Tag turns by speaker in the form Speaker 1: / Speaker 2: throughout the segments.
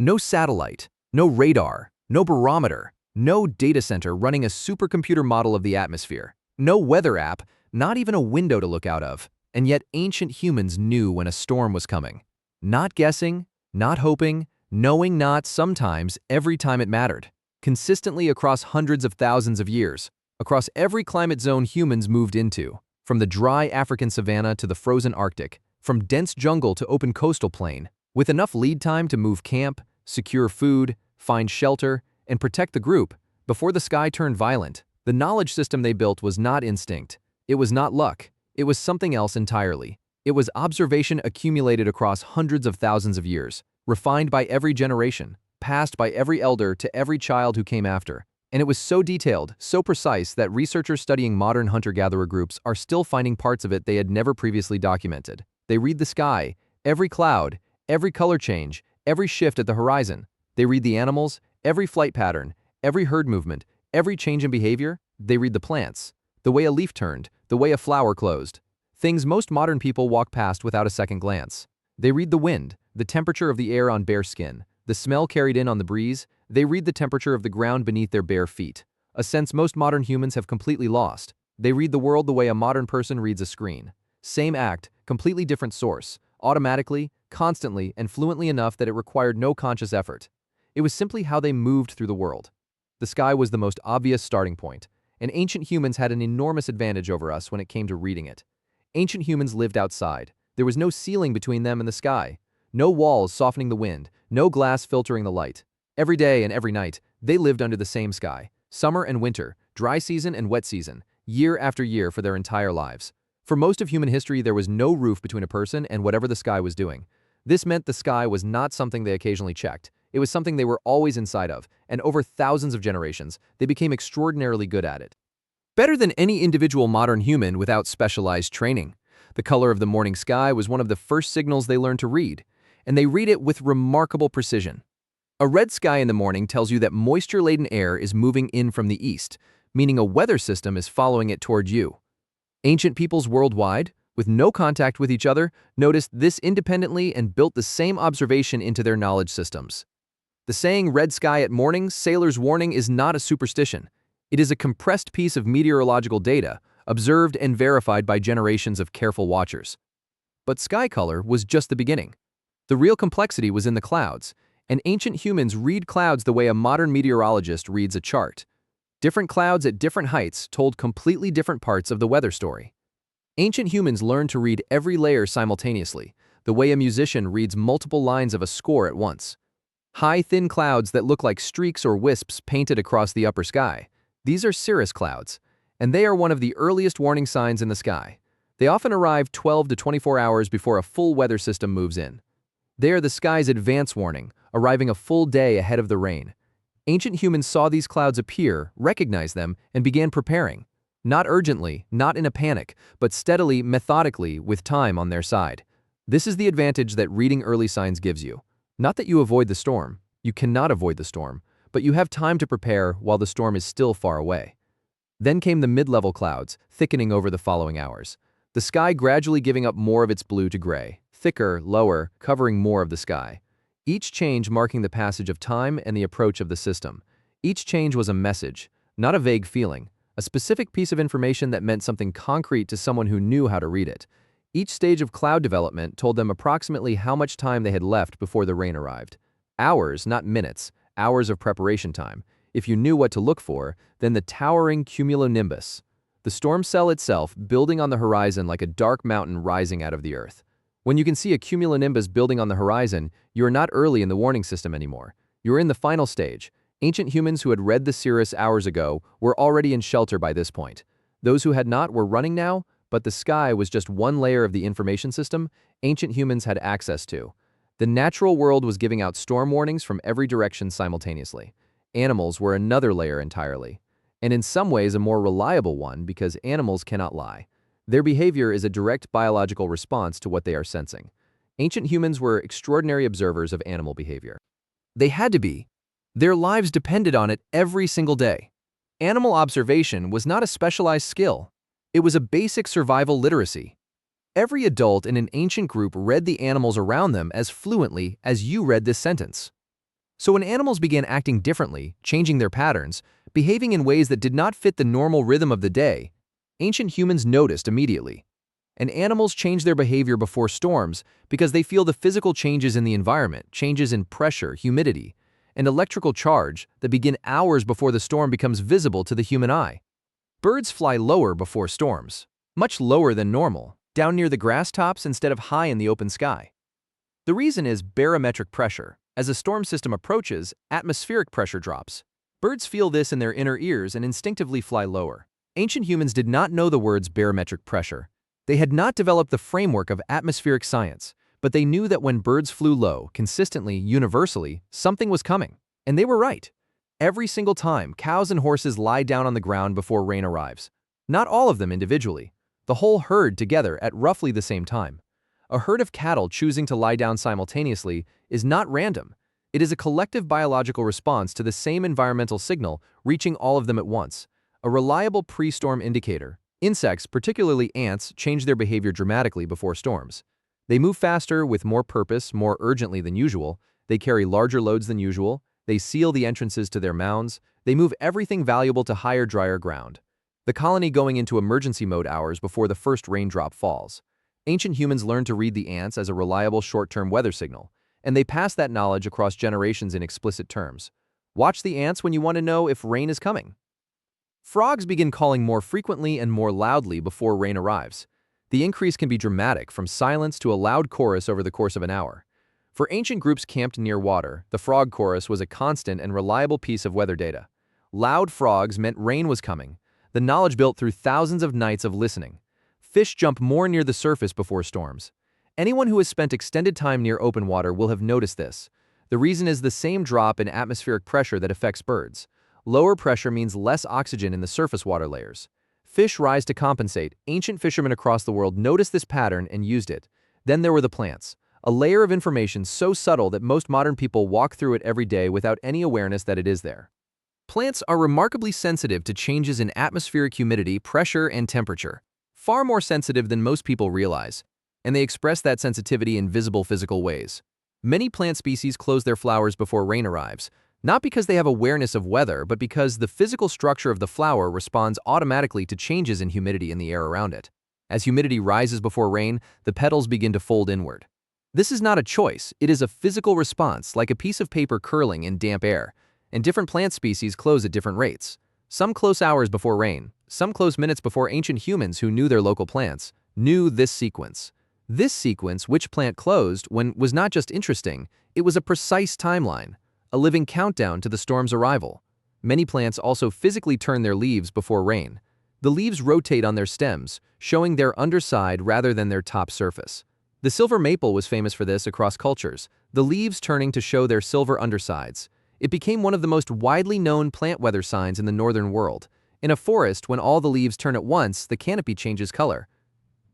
Speaker 1: No satellite, no radar, no barometer, no data center running a supercomputer model of the atmosphere, no weather app, not even a window to look out of. And yet ancient humans knew when a storm was coming. Not guessing, not hoping, knowing not sometimes every time it mattered. Consistently across hundreds of thousands of years, across every climate zone humans moved into, from the dry African savanna to the frozen Arctic, from dense jungle to open coastal plain, with enough lead time to move camp, secure food, find shelter, and protect the group, before the sky turned violent, the knowledge system they built was not instinct. It was not luck. It was something else entirely. It was observation accumulated across hundreds of thousands of years, refined by every generation, passed by every elder to every child who came after. And it was so detailed, so precise that researchers studying modern hunter-gatherer groups are still finding parts of it they had never previously documented. They read the sky, every cloud, every color change, every shift at the horizon. They read the animals, every flight pattern, every herd movement, every change in behavior. They read the plants, the way a leaf turned, the way a flower closed. Things most modern people walk past without a second glance. They read the wind, the temperature of the air on bare skin, the smell carried in on the breeze. They read the temperature of the ground beneath their bare feet, a sense most modern humans have completely lost. They read the world the way a modern person reads a screen. Same act, completely different source, automatically, constantly, and fluently enough that it required no conscious effort. It was simply how they moved through the world. The sky was the most obvious starting point, and ancient humans had an enormous advantage over us when it came to reading it. Ancient humans lived outside. There was no ceiling between them and the sky, no walls softening the wind, no glass filtering the light. Every day and every night, they lived under the same sky, summer and winter, dry season and wet season, year after year for their entire lives. For most of human history, there was no roof between a person and whatever the sky was doing. This meant the sky was not something they occasionally checked. It was something they were always inside of, and over thousands of generations, they became extraordinarily good at it. Better than any individual modern human without specialized training. The color of the morning sky was one of the first signals they learned to read, and they read it with remarkable precision. A red sky in the morning tells you that moisture-laden air is moving in from the east, meaning a weather system is following it toward you. Ancient peoples worldwide, with no contact with each other, noticed this independently and built the same observation into their knowledge systems. The saying "red sky at morning, sailor's warning" is not a superstition. It is a compressed piece of meteorological data, observed and verified by generations of careful watchers. But sky color was just the beginning. The real complexity was in the clouds, and ancient humans read clouds the way a modern meteorologist reads a chart. Different clouds at different heights told completely different parts of the weather story. Ancient humans learned to read every layer simultaneously, the way a musician reads multiple lines of a score at once. High, thin clouds that look like streaks or wisps painted across the upper sky. These are cirrus clouds, and they are one of the earliest warning signs in the sky. They often arrive 12 to 24 hours before a full weather system moves in. They are the sky's advance warning, arriving a full day ahead of the rain. Ancient humans saw these clouds appear, recognized them, and began preparing. Not urgently, not in a panic, but steadily, methodically, with time on their side. This is the advantage that reading early signs gives you. Not that you avoid the storm. You cannot avoid the storm, but you have time to prepare while the storm is still far away. Then came the mid-level clouds, thickening over the following hours. The sky gradually giving up more of its blue to gray, thicker, lower, covering more of the sky. Each change marking the passage of time and the approach of the system. Each change was a message, not a vague feeling, a specific piece of information that meant something concrete to someone who knew how to read it. Each stage of cloud development told them approximately how much time they had left before the rain arrived. Hours, not minutes, hours of preparation time. If you knew what to look for, then the towering cumulonimbus, the storm cell itself building on the horizon like a dark mountain rising out of the earth. When you can see a cumulonimbus building on the horizon, you are not early in the warning system anymore. You are in the final stage. Ancient humans who had read the cirrus hours ago were already in shelter by this point. Those who had not were running now, but the sky was just one layer of the information system ancient humans had access to. The natural world was giving out storm warnings from every direction simultaneously. Animals were another layer entirely, and in some ways a more reliable one because animals cannot lie. Their behavior is a direct biological response to what they are sensing. Ancient humans were extraordinary observers of animal behavior. They had to be. Their lives depended on it every single day. Animal observation was not a specialized skill. It was a basic survival literacy. Every adult in an ancient group read the animals around them as fluently as you read this sentence. So when animals began acting differently, changing their patterns, behaving in ways that did not fit the normal rhythm of the day, ancient humans noticed immediately. And animals change their behavior before storms because they feel the physical changes in the environment, changes in pressure, humidity, and electrical charge that begin hours before the storm becomes visible to the human eye. Birds fly lower before storms, much lower than normal, down near the grass tops instead of high in the open sky. The reason is barometric pressure. As a storm system approaches, atmospheric pressure drops. Birds feel this in their inner ears and instinctively fly lower. Ancient humans did not know the words barometric pressure. They had not developed the framework of atmospheric science, but they knew that when birds flew low, consistently, universally, something was coming. And they were right. Every single time, cows and horses lie down on the ground before rain arrives. Not all of them individually. The whole herd together at roughly the same time. A herd of cattle choosing to lie down simultaneously is not random. It is a collective biological response to the same environmental signal reaching all of them at once. A reliable pre-storm indicator. Insects, particularly ants, change their behavior dramatically before storms. They move faster, with more purpose, more urgently than usual. They carry larger loads than usual. They seal the entrances to their mounds. They move everything valuable to higher, drier ground. The colony going into emergency mode hours before the first raindrop falls. Ancient humans learned to read the ants as a reliable short-term weather signal, and they passed that knowledge across generations in explicit terms. Watch the ants when you want to know if rain is coming. Frogs begin calling more frequently and more loudly before rain arrives. The increase can be dramatic, from silence to a loud chorus over the course of an hour. For ancient groups camped near water, the frog chorus was a constant and reliable piece of weather data. Loud frogs meant rain was coming, the knowledge built through thousands of nights of listening. Fish jump more near the surface before storms. Anyone who has spent extended time near open water will have noticed this. The reason is the same drop in atmospheric pressure that affects birds. Lower pressure means less oxygen in the surface water layers. Fish rise to compensate. Ancient fishermen across the world noticed this pattern and used it. Then there were the plants, a layer of information so subtle that most modern people walk through it every day without any awareness that it is there. Plants are remarkably sensitive to changes in atmospheric humidity, pressure, and temperature, far more sensitive than most people realize, and they express that sensitivity in visible physical ways. Many plant species close their flowers before rain arrives, not because they have awareness of weather, but because the physical structure of the flower responds automatically to changes in humidity in the air around it. As humidity rises before rain, the petals begin to fold inward. This is not a choice, it is a physical response, like a piece of paper curling in damp air, and different plant species close at different rates. Some close hours before rain, some close minutes before. Ancient humans who knew their local plants knew this sequence. This sequence, which plant closed when, was not just interesting, it was a precise timeline, a living countdown to the storm's arrival. Many plants also physically turn their leaves before rain. The leaves rotate on their stems, showing their underside rather than their top surface. The silver maple was famous for this across cultures, the leaves turning to show their silver undersides. It became one of the most widely known plant weather signs in the northern world. In a forest, when all the leaves turn at once, the canopy changes color.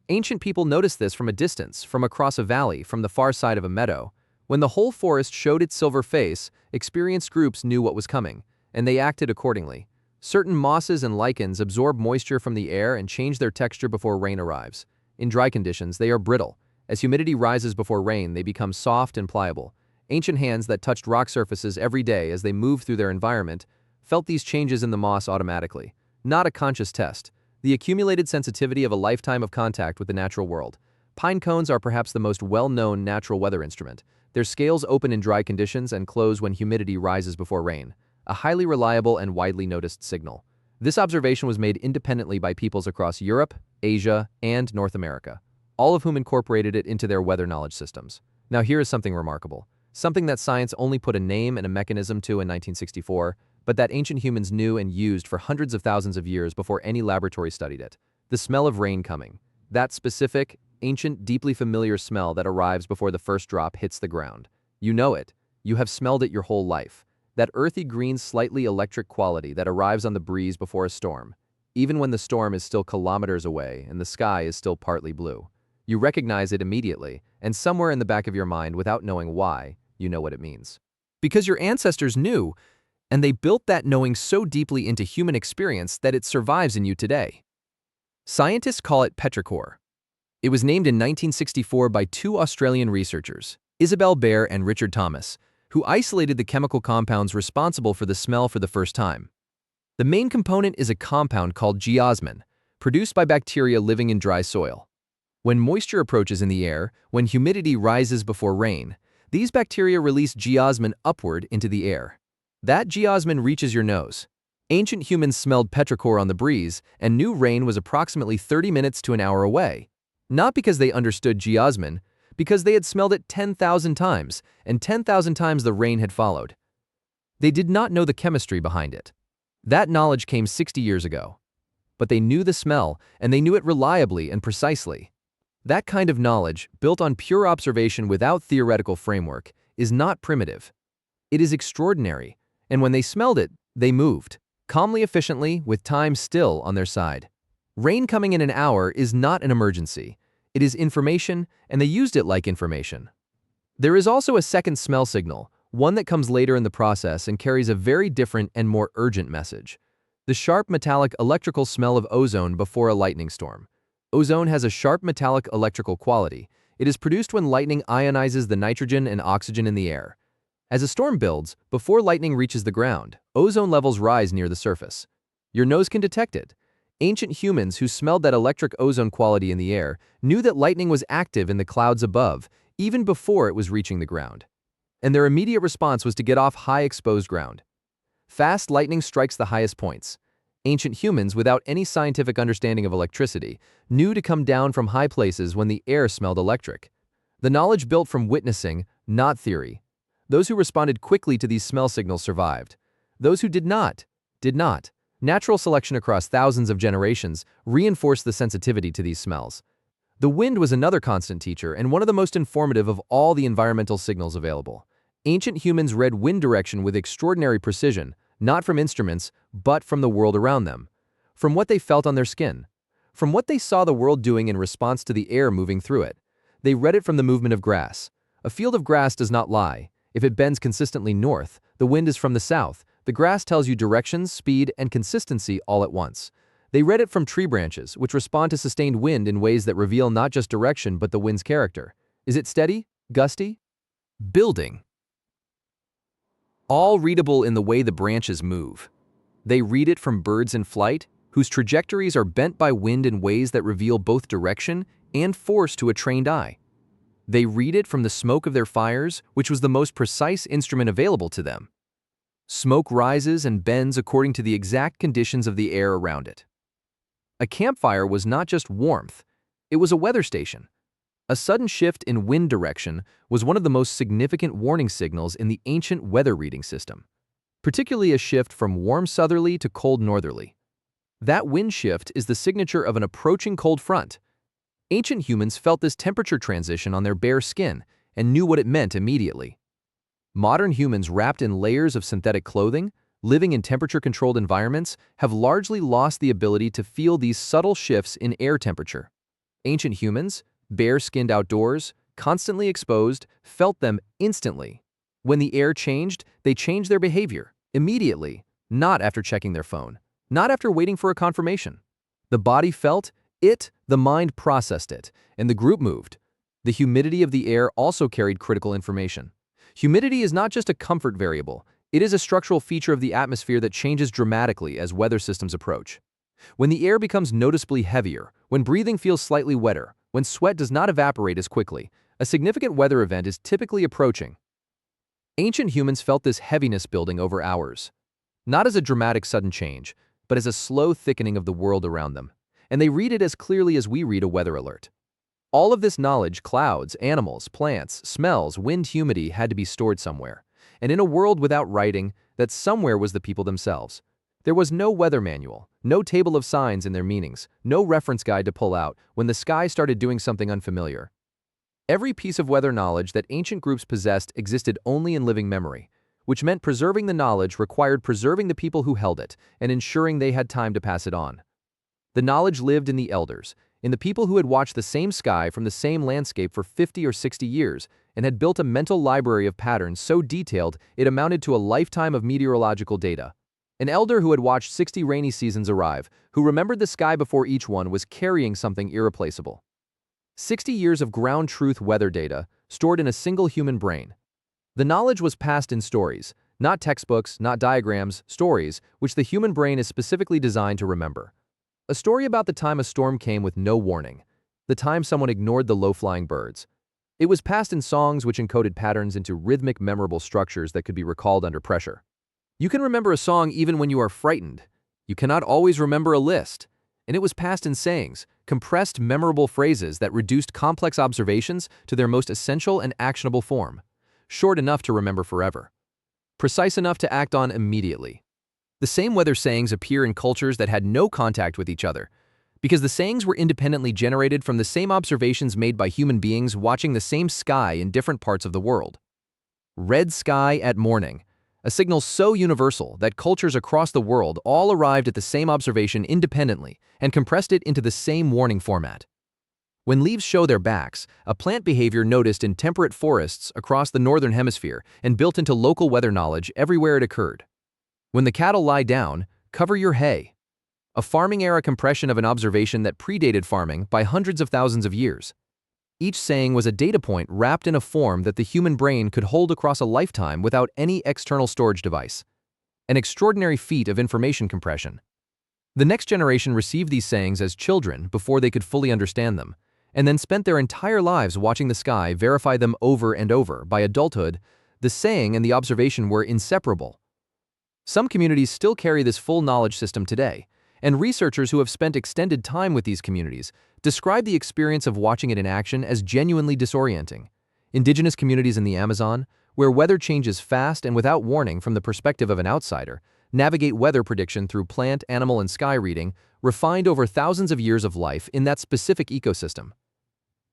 Speaker 1: Ancient people noticed this from a distance, from across a valley, from the far side of a meadow. When the whole forest showed its silver face, experienced groups knew what was coming, and they acted accordingly. Certain mosses and lichens absorb moisture from the air and change their texture before rain arrives. In dry conditions, they are brittle. As humidity rises before rain, they become soft and pliable. Ancient hands that touched rock surfaces every day as they moved through their environment felt these changes in the moss automatically. Not a conscious test. The accumulated sensitivity of a lifetime of contact with the natural world. Pine cones are perhaps the most well-known natural weather instrument. Their scales open in dry conditions and close when humidity rises before rain. A highly reliable and widely noticed signal. This observation was made independently by peoples across Europe, Asia, and North America, all of whom incorporated it into their weather knowledge systems. Now here is something remarkable. Something that science only put a name and a mechanism to in 1964, but that ancient humans knew and used for hundreds of thousands of years before any laboratory studied it. The smell of rain coming. That specific, ancient, deeply familiar smell that arrives before the first drop hits the ground. You know it. You have smelled it your whole life. That earthy green, slightly electric quality that arrives on the breeze before a storm, even when the storm is still kilometers away and the sky is still partly blue. You recognize it immediately, and somewhere in the back of your mind, without knowing why, you know what it means. Because your ancestors knew, and they built that knowing so deeply into human experience that it survives in you today. Scientists call it petrichor. It was named in 1964 by two Australian researchers, Isabel Baer and Richard Thomas. who isolated the chemical compounds responsible for the smell for the first time. The main component is a compound called geosmin, produced by bacteria living in dry soil. When moisture approaches in the air, when humidity rises before rain, these bacteria release geosmin upward into the air. That geosmin reaches your nose. Ancient humans smelled petrichor on the breeze and knew rain was approximately 30 minutes to an hour away. Not because they understood geosmin, because they had smelled it 10,000 times, and 10,000 times the rain had followed. They did not know the chemistry behind it. That knowledge came 60 years ago. But they knew the smell, and they knew it reliably and precisely. That kind of knowledge, built on pure observation without theoretical framework, is not primitive. It is extraordinary, and when they smelled it, they moved, calmly, efficiently, with time still on their side. Rain coming in an hour is not an emergency. It is information, and they used it like information. There is also a second smell signal, one that comes later in the process and carries a very different and more urgent message. The sharp metallic electrical smell of ozone before a lightning storm. Ozone has a sharp metallic electrical quality. It is produced when lightning ionizes the nitrogen and oxygen in the air. As a storm builds, before lightning reaches the ground, ozone levels rise near the surface. Your nose can detect it. Ancient humans who smelled that electric ozone quality in the air knew that lightning was active in the clouds above, even before it was reaching the ground. And their immediate response was to get off high exposed ground. Fast lightning strikes the highest points. Ancient humans, without any scientific understanding of electricity, knew to come down from high places when the air smelled electric. The knowledge built from witnessing, not theory. Those who responded quickly to these smell signals survived. Those who did not. Natural selection across thousands of generations reinforced the sensitivity to these smells. The wind was another constant teacher and one of the most informative of all the environmental signals available. Ancient humans read wind direction with extraordinary precision, not from instruments, but from the world around them. From what they felt on their skin. From what they saw the world doing in response to the air moving through it. They read it from the movement of grass. A field of grass does not lie. If it bends consistently north, the wind is from the south. The grass tells you directions, speed, and consistency all at once. They read it from tree branches, which respond to sustained wind in ways that reveal not just direction but the wind's character. Is it steady? Gusty? Building. All readable in the way the branches move. They read it from birds in flight, whose trajectories are bent by wind in ways that reveal both direction and force to a trained eye. They read it from the smoke of their fires, which was the most precise instrument available to them. Smoke rises and bends according to the exact conditions of the air around it. A campfire was not just warmth, it was a weather station. A sudden shift in wind direction was one of the most significant warning signals in the ancient weather reading system, particularly a shift from warm southerly to cold northerly. That wind shift is the signature of an approaching cold front. Ancient humans felt this temperature transition on their bare skin and knew what it meant immediately. Modern humans wrapped in layers of synthetic clothing, living in temperature-controlled environments, have largely lost the ability to feel these subtle shifts in air temperature. Ancient humans, bare-skinned outdoors, constantly exposed, felt them instantly. When the air changed, they changed their behavior, immediately, not after checking their phone, not after waiting for a confirmation. The body felt it, the mind processed it, and the group moved. The humidity of the air also carried critical information. Humidity is not just a comfort variable, it is a structural feature of the atmosphere that changes dramatically as weather systems approach. When the air becomes noticeably heavier, when breathing feels slightly wetter, when sweat does not evaporate as quickly, a significant weather event is typically approaching. Ancient humans felt this heaviness building over hours, not as a dramatic sudden change, but as a slow thickening of the world around them, and they read it as clearly as we read a weather alert. All of this knowledge, clouds, animals, plants, smells, wind, humidity, had to be stored somewhere. And in a world without writing, that somewhere was the people themselves. There was no weather manual, no table of signs and their meanings, no reference guide to pull out when the sky started doing something unfamiliar. Every piece of weather knowledge that ancient groups possessed existed only in living memory, which meant preserving the knowledge required preserving the people who held it and ensuring they had time to pass it on. The knowledge lived in the elders, in the people who had watched the same sky from the same landscape for 50 or 60 years and had built a mental library of patterns so detailed it amounted to a lifetime of meteorological data. An elder who had watched 60 rainy seasons arrive, who remembered the sky before each one, was carrying something irreplaceable. 60 years of ground truth weather data stored in a single human brain. The knowledge was passed in stories, not textbooks, not diagrams, stories, which the human brain is specifically designed to remember. A story about the time a storm came with no warning, the time someone ignored the low-flying birds. It was passed in songs which encoded patterns into rhythmic, memorable structures that could be recalled under pressure. You can remember a song even when you are frightened. You cannot always remember a list. And it was passed in sayings, compressed, memorable phrases that reduced complex observations to their most essential and actionable form, short enough to remember forever, precise enough to act on immediately. The same weather sayings appear in cultures that had no contact with each other, because the sayings were independently generated from the same observations made by human beings watching the same sky in different parts of the world. Red sky at morning, a signal so universal that cultures across the world all arrived at the same observation independently and compressed it into the same warning format. When leaves show their backs, a plant behavior noticed in temperate forests across the northern hemisphere and built into local weather knowledge everywhere it occurred. When the cattle lie down, cover your hay. A farming-era compression of an observation that predated farming by hundreds of thousands of years. Each saying was a data point wrapped in a form that the human brain could hold across a lifetime without any external storage device. An extraordinary feat of information compression. The next generation received these sayings as children before they could fully understand them, and then spent their entire lives watching the sky verify them over and over. By adulthood, the saying and the observation were inseparable. Some communities still carry this full knowledge system today, and researchers who have spent extended time with these communities describe the experience of watching it in action as genuinely disorienting. Indigenous communities in the Amazon, where weather changes fast and without warning from the perspective of an outsider, navigate weather prediction through plant, animal, and sky reading, refined over thousands of years of life in that specific ecosystem.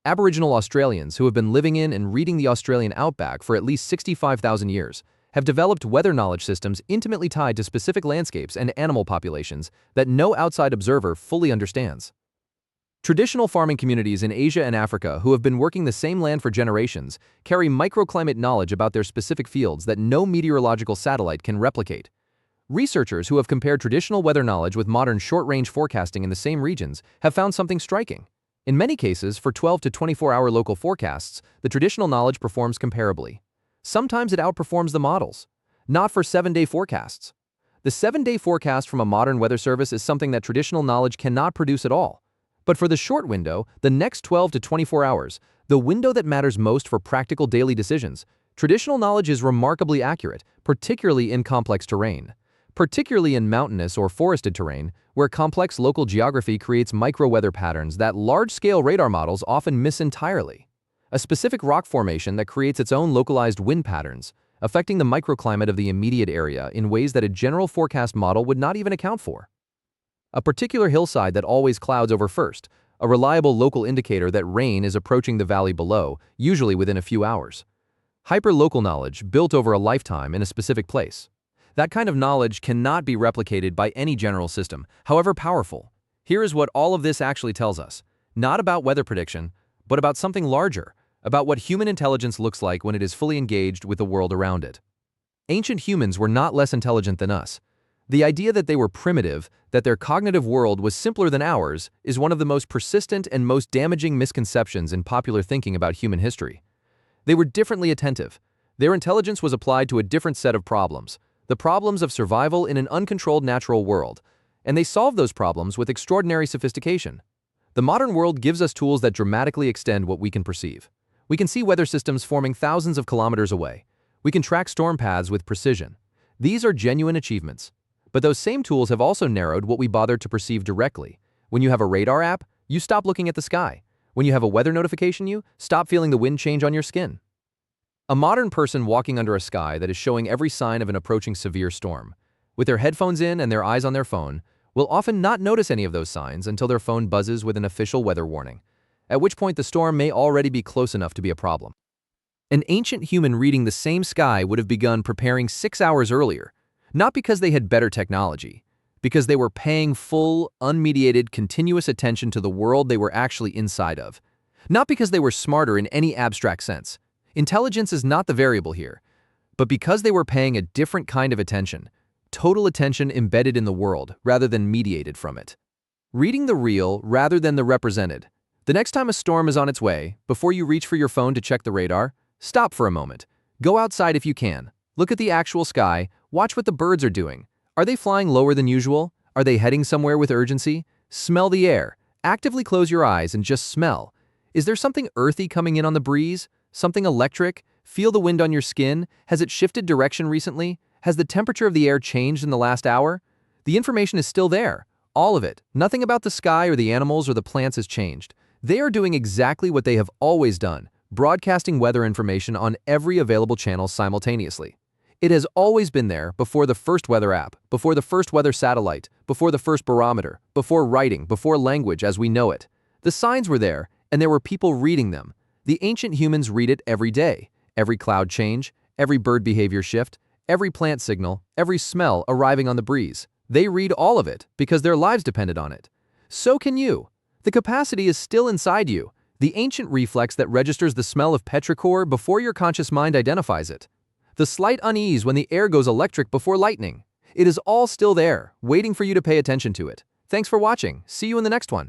Speaker 1: Aboriginal Australians who have been living in and reading the Australian outback for at least 65,000 years have developed weather knowledge systems intimately tied to specific landscapes and animal populations that no outside observer fully understands. Traditional farming communities in Asia and Africa who have been working the same land for generations carry microclimate knowledge about their specific fields that no meteorological satellite can replicate. Researchers who have compared traditional weather knowledge with modern short-range forecasting in the same regions have found something striking. In many cases, for 12 to 24-hour local forecasts, the traditional knowledge performs comparably. Sometimes it outperforms the models. Not for 7-day forecasts. The 7-day forecast from a modern weather service is something that traditional knowledge cannot produce at all. But for the short window, the next 12 to 24 hours, the window that matters most for practical daily decisions, traditional knowledge is remarkably accurate, particularly in complex terrain. Particularly in mountainous or forested terrain, where complex local geography creates micro-weather patterns that large-scale radar models often miss entirely. A specific rock formation that creates its own localized wind patterns, affecting the microclimate of the immediate area in ways that a general forecast model would not even account for. A particular hillside that always clouds over first, a reliable local indicator that rain is approaching the valley below, usually within a few hours. Hyper-local knowledge built over a lifetime in a specific place. That kind of knowledge cannot be replicated by any general system, however powerful. Here is what all of this actually tells us. Not about weather prediction, but about something larger, about what human intelligence looks like when it is fully engaged with the world around it. Ancient humans were not less intelligent than us. The idea that they were primitive, that their cognitive world was simpler than ours, is one of the most persistent and most damaging misconceptions in popular thinking about human history. They were differently attentive. Their intelligence was applied to a different set of problems, the problems of survival in an uncontrolled natural world, and they solved those problems with extraordinary sophistication. The modern world gives us tools that dramatically extend what we can perceive. We can see weather systems forming thousands of kilometers away. We can track storm paths with precision. These are genuine achievements. But those same tools have also narrowed what we bother to perceive directly. When you have a radar app, you stop looking at the sky. When you have a weather notification, you stop feeling the wind change on your skin. A modern person walking under a sky that is showing every sign of an approaching severe storm, with their headphones in and their eyes on their phone, will often not notice any of those signs until their phone buzzes with an official weather warning, at which point the storm may already be close enough to be a problem. An ancient human reading the same sky would have begun preparing 6 hours earlier, not because they had better technology, because they were paying full, unmediated, continuous attention to the world they were actually inside of. Not because they were smarter in any abstract sense. Intelligence is not the variable here, but because they were paying a different kind of attention, total attention embedded in the world rather than mediated from it. Reading the real rather than the represented. The next time a storm is on its way, before you reach for your phone to check the radar, stop for a moment. Go outside if you can. Look at the actual sky. Watch what the birds are doing. Are they flying lower than usual? Are they heading somewhere with urgency? Smell the air. Actively close your eyes and just smell. Is there something earthy coming in on the breeze? Something electric? Feel the wind on your skin? Has it shifted direction recently? Has the temperature of the air changed in the last hour? The information is still there. All of it. Nothing about the sky or the animals or the plants has changed. They are doing exactly what they have always done, broadcasting weather information on every available channel simultaneously. It has always been there before the first weather app, before the first weather satellite, before the first barometer, before writing, before language as we know it. The signs were there, and there were people reading them. The ancient humans read it every day. Every cloud change, every bird behavior shift, every plant signal, every smell arriving on the breeze. They read all of it because their lives depended on it. So can you. The capacity is still inside you, the ancient reflex that registers the smell of petrichor before your conscious mind identifies it. The slight unease when the air goes electric before lightning. It is all still there, waiting for you to pay attention to it. Thanks for watching. See you in the next one.